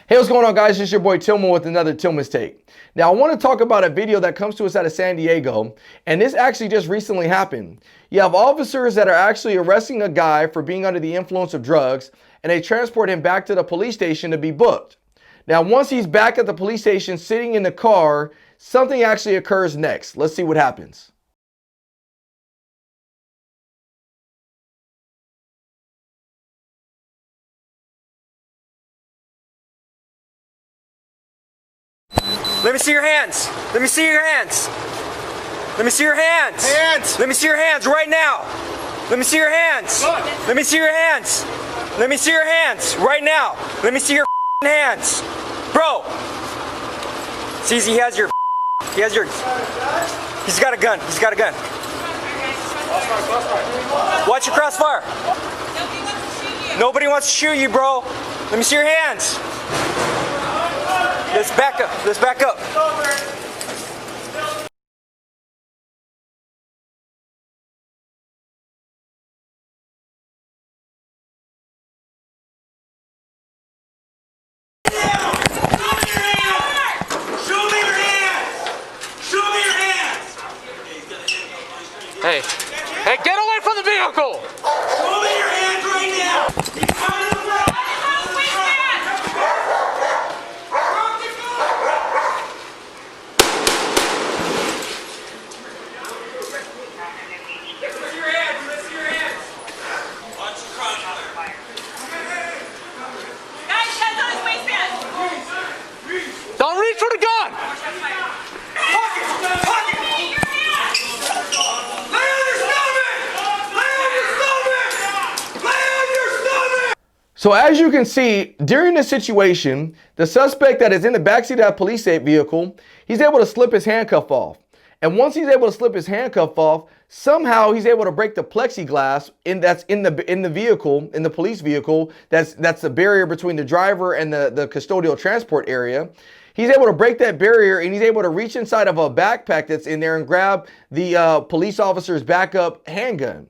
Hey, what's going on, guys? It's your boy Tillman with another Tillman's Take. Now, I want to talk about a video that comes to us out of San Diego, and this actually just recently happened. You have officers that are actually arresting a guy for being under the influence of drugs, and they transport him back to the police station to be booked. Now, once he's back at the police station sitting in the car, something actually occurs next. Let's see what happens. Let me see your hands. Let me see your hands. Let me see your hands. Hands. Let me see your hands right now. Let me see your hands. Let me see your hands. Let me see your hands right now. Let me see your hands. Bro. See, he has your. He's got a gun. He's got a gun. Watch your crossfire. Nobody wants to shoot you, bro. Let me see your hands. Let's back up. Let's back up. Hey, hey, get away from the vehicle! Show me your hands right now! Don't reach for the gun! So as you can see, during this situation, the suspect that is in the backseat of that police vehicle, he's able to slip his handcuff off. And once he's able to slip his handcuff off, somehow he's able to break the plexiglass that's in the vehicle, in the police vehicle, that's the barrier between the driver and the custodial transport area. He's able to break that barrier, and he's able to reach inside of a backpack that's in there and grab the police officer's backup handgun.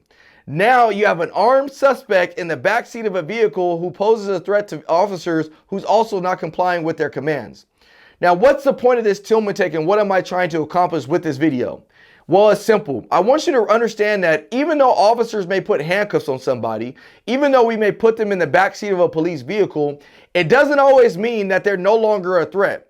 Now you have an armed suspect in the backseat of a vehicle who poses a threat to officers who's also not complying with their commands. Now, what's the point of this Tillman Take, and what am I trying to accomplish with this video? Well, it's simple. I want you to understand that even though officers may put handcuffs on somebody, even though we may put them in the backseat of a police vehicle, it doesn't always mean that they're no longer a threat.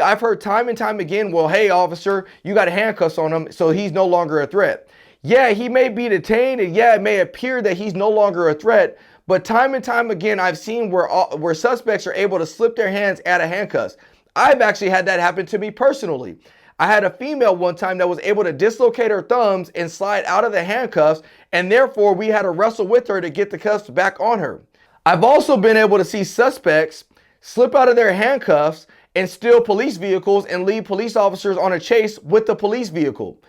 I've heard time and time again, well, hey, officer, you got handcuffs on him, so he's no longer a threat. Yeah, he may be detained, and yeah, it may appear that he's no longer a threat, but time and time again, I've seen where suspects are able to slip their hands out of handcuffs. I've actually had that happen to me personally. I had a female one time that was able to dislocate her thumbs and slide out of the handcuffs, and therefore we had to wrestle with her to get the cuffs back on her. I've also been able to see suspects slip out of their handcuffs and steal police vehicles and lead police officers on a chase with the police vehicle.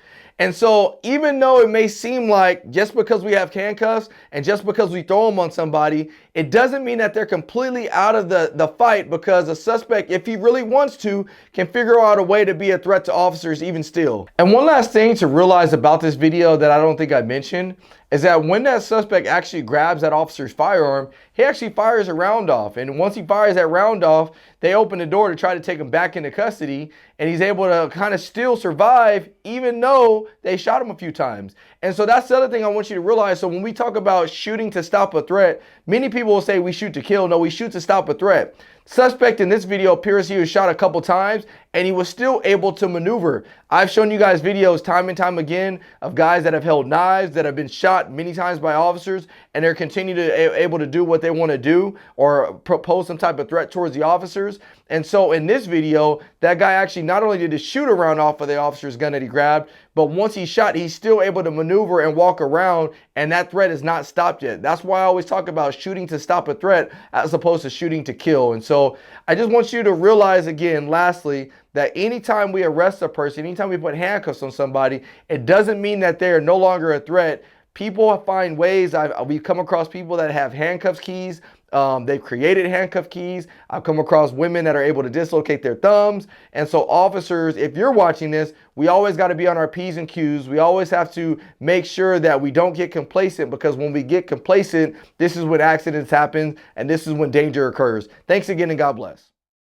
And so even though it may seem like just because we have handcuffs and just because we throw them on somebody, it doesn't mean that they're completely out of the fight, because a suspect, if he really wants to, can figure out a way to be a threat to officers even still. And one last thing to realize about this video that I don't think I mentioned is that when that suspect actually grabs that officer's firearm, he actually fires a round off. And once he fires that round off, they open the door to try to take him back into custody, and he's able to kind of still survive even though they shot him a few times. And so that's the other thing I want you to realize. So when we talk about shooting to stop a threat, many people will say we shoot to kill. No, we shoot to stop a threat. Suspect in this video appears he was shot a couple times, and he was still able to maneuver. I've shown you guys videos time and time again of guys that have held knives, that have been shot many times by officers, and they're able to do what they want to do or propose some type of threat towards the officers. And so in this video, that guy actually not only did he shoot a round off of the officer's gun that he grabbed, but once he shot, he's still able to maneuver and walk around, and that threat is not stopped yet. That's why I always talk about shooting to stop a threat as opposed to shooting to kill. And so I just want you to realize again, lastly, that anytime we arrest a person, anytime we put handcuffs on somebody, it doesn't mean that they are no longer a threat. People find ways. We've come across people that have handcuff keys. They've created handcuff keys. I've come across women that are able to dislocate their thumbs. And so officers, if you're watching this, we always got to be on our P's and Q's. We always have to make sure that we don't get complacent, because when we get complacent, this is when accidents happen and this is when danger occurs. Thanks again, and God bless.